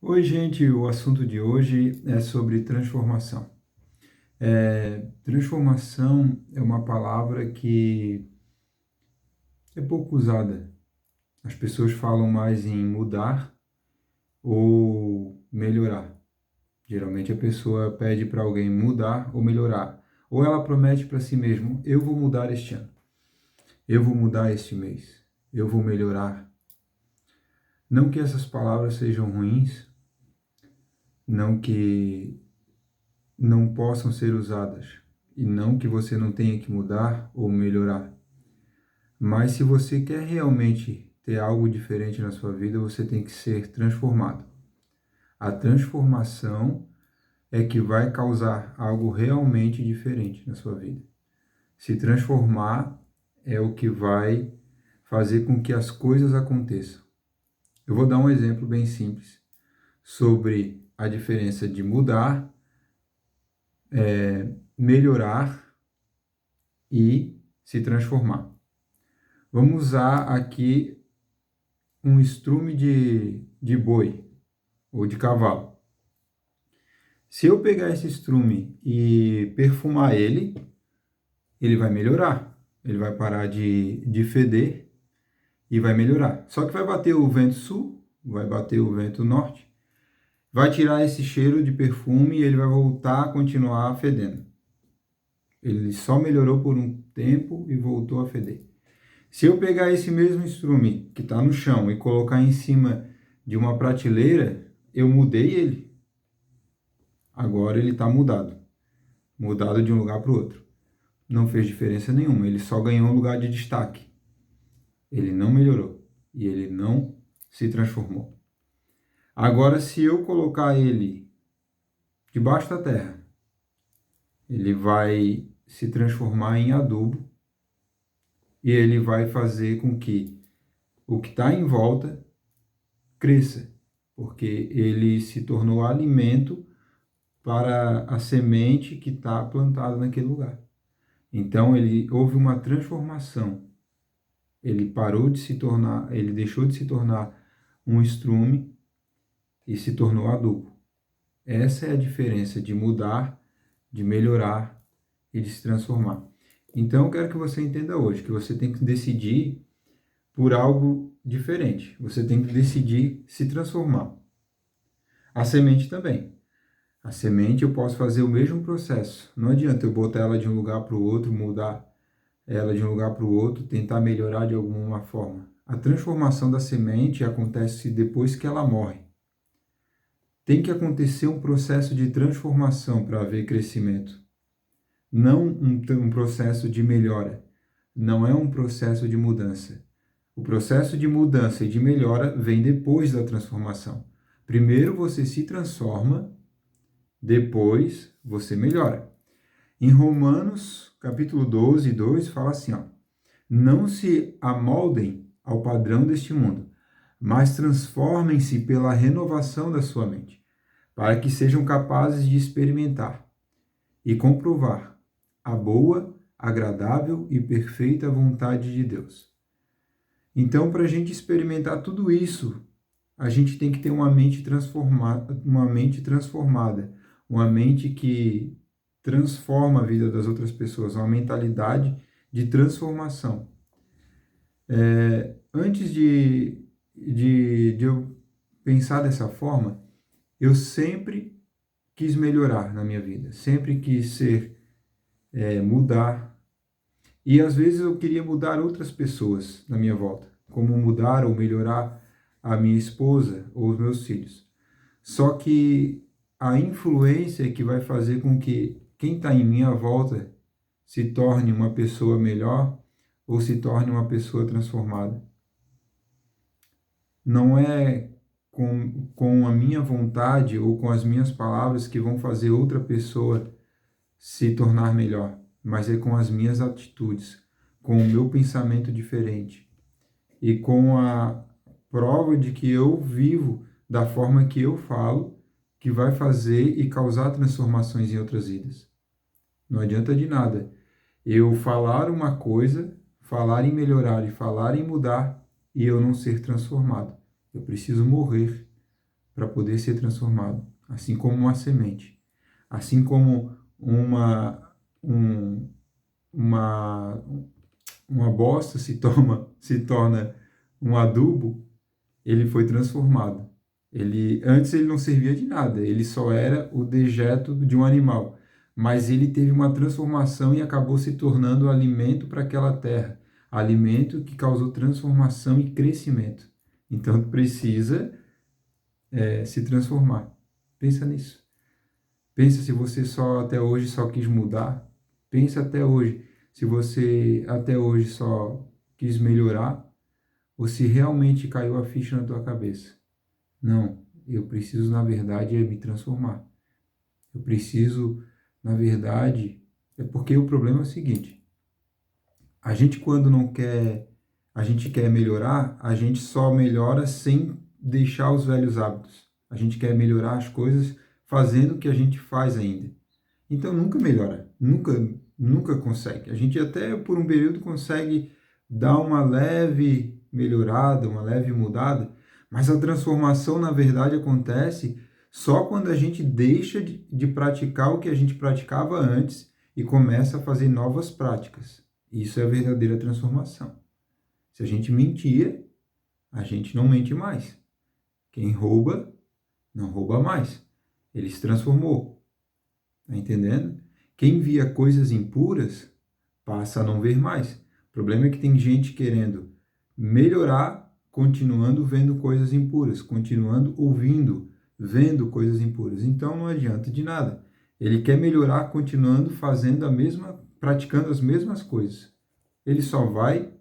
Oi, gente, o assunto de hoje é sobre transformação. Transformação é uma palavra que é pouco usada. As pessoas falam mais em mudar ou melhorar. Geralmente a pessoa pede para alguém mudar ou melhorar. Ou ela promete para si mesma: eu vou mudar este ano, eu vou mudar este mês, eu vou melhorar. Não que essas palavras sejam ruins, não que não possam ser usadas. E não que você não tenha que mudar ou melhorar. Mas se você quer realmente ter algo diferente na sua vida, você tem que ser transformado. A transformação é que vai causar algo realmente diferente na sua vida. Se transformar é o que vai fazer com que as coisas aconteçam. Eu vou dar um exemplo bem simples sobre a diferença de mudar, melhorar e se transformar. Vamos usar aqui um estrume de boi ou de cavalo. Se eu pegar esse estrume e perfumar ele, ele vai melhorar. Ele vai parar de feder e vai melhorar. Só que vai bater o vento sul, vai bater o vento norte, vai tirar esse cheiro de perfume e ele vai voltar a continuar fedendo. Ele só melhorou por um tempo e voltou a feder. Se eu pegar esse mesmo estrume que está no chão e colocar em cima de uma prateleira, eu mudei ele. Agora ele está mudado. Mudado de um lugar para o outro. Não fez diferença nenhuma. Ele só ganhou um lugar de destaque. Ele não melhorou. E ele não se transformou. Agora, se eu colocar ele debaixo da terra, ele vai se transformar em adubo e ele vai fazer com que o que está em volta cresça, porque ele se tornou alimento para a semente que está plantada naquele lugar. Então houve uma transformação. Ele parou de se tornar, ele deixou de se tornar um estrume e se tornou adubo. Essa é a diferença de mudar, de melhorar e de se transformar. Então eu quero que você entenda hoje que você tem que decidir por algo diferente. Você tem que decidir se transformar. A semente também. A semente eu posso fazer o mesmo processo. Não adianta eu botar ela de um lugar para o outro, mudar ela de um lugar para o outro, tentar melhorar de alguma forma. A transformação da semente acontece depois que ela morre. Tem que acontecer um processo de transformação para haver crescimento. Não um processo de melhora. Não é um processo de mudança. O processo de mudança e de melhora vem depois da transformação. Primeiro você se transforma, depois você melhora. Em Romanos, capítulo 12, 2, fala assim, ó: não se amoldem ao padrão deste mundo, mas transformem-se pela renovação da sua mente, para que sejam capazes de experimentar e comprovar a boa, agradável e perfeita vontade de Deus. Então, para a gente experimentar tudo isso, a gente tem que ter uma mente que transforma a vida das outras pessoas, uma mentalidade de transformação. Antes de eu pensar dessa forma, eu sempre quis melhorar na minha vida, sempre quis mudar. E às vezes eu queria mudar outras pessoas na minha volta, como mudar ou melhorar a minha esposa ou os meus filhos. Só que a influência é que vai fazer com que quem está em minha volta se torne uma pessoa melhor ou se torne uma pessoa transformada. Não é com a minha vontade ou com as minhas palavras que vão fazer outra pessoa se tornar melhor, mas é com as minhas atitudes, com o meu pensamento diferente e com a prova de que eu vivo da forma que eu falo, que vai fazer e causar transformações em outras vidas. Não adianta de nada eu falar uma coisa, falar em melhorar e falar em mudar e eu não ser transformado. Eu preciso morrer para poder ser transformado, assim como uma semente, assim como um, uma, uma bosta se torna um adubo. Ele foi transformado. Antes ele não servia de nada, ele só era o dejeto de um animal, mas ele teve uma transformação e acabou se tornando alimento para aquela terra, alimento que causou transformação e crescimento. Então precisa se transformar. Pensa nisso. Pensa se você só até hoje só quis mudar. Pensa até hoje se você até hoje só quis melhorar ou se realmente caiu a ficha na tua cabeça. Não, eu preciso, na verdade, me transformar. Eu preciso, na verdade, é porque o problema é o seguinte: a gente quando não quer, a gente quer melhorar, a gente só melhora sem deixar os velhos hábitos. A gente quer melhorar as coisas fazendo o que a gente faz ainda. Então nunca melhora, nunca consegue. A gente até por um período consegue dar uma leve melhorada, uma leve mudada, mas a transformação na verdade acontece só quando a gente deixa de praticar o que a gente praticava antes e começa a fazer novas práticas. Isso é a verdadeira transformação. Se a gente mentia, a gente não mente mais. Quem rouba, não rouba mais. Ele se transformou. Tá entendendo? Quem via coisas impuras passa a não ver mais. O problema é que tem gente querendo melhorar, continuando vendo coisas impuras, continuando ouvindo, vendo coisas impuras. Então não adianta de nada. Ele quer melhorar continuando fazendo praticando as mesmas coisas. Ele só vai,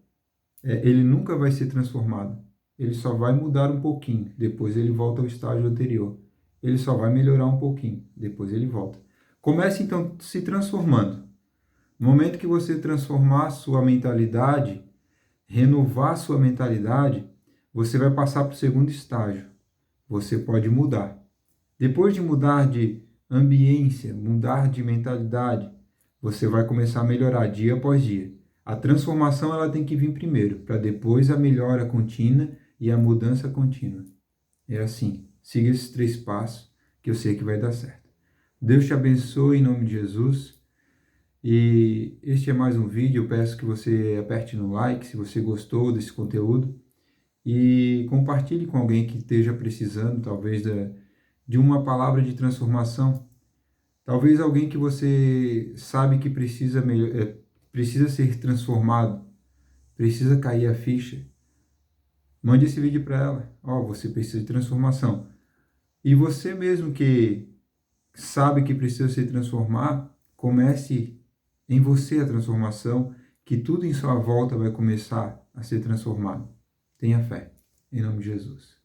ele nunca vai ser transformado. Ele só vai mudar um pouquinho, depois ele volta ao estágio anterior. Ele só vai melhorar um pouquinho, depois ele volta. Comece então se transformando. No momento que você transformar sua mentalidade, renovar sua mentalidade, você vai passar para o segundo estágio. Você pode mudar. Depois de mudar de ambiência, mudar de mentalidade, você vai começar a melhorar dia após dia. A transformação ela tem que vir primeiro, para depois a melhora contínua e a mudança contínua. É assim. Siga esses 3 passos que eu sei que vai dar certo. Deus te abençoe em nome de Jesus. E este é mais um vídeo. Eu peço que você aperte no like se você gostou desse conteúdo e compartilhe com alguém que esteja precisando, talvez, de uma palavra de transformação. Talvez alguém que você sabe que precisa ser transformado, precisa cair a ficha. Mande esse vídeo para ela. Você precisa de transformação. E você mesmo que sabe que precisa se transformar, comece em você a transformação, que tudo em sua volta vai começar a ser transformado. Tenha fé. Em nome de Jesus.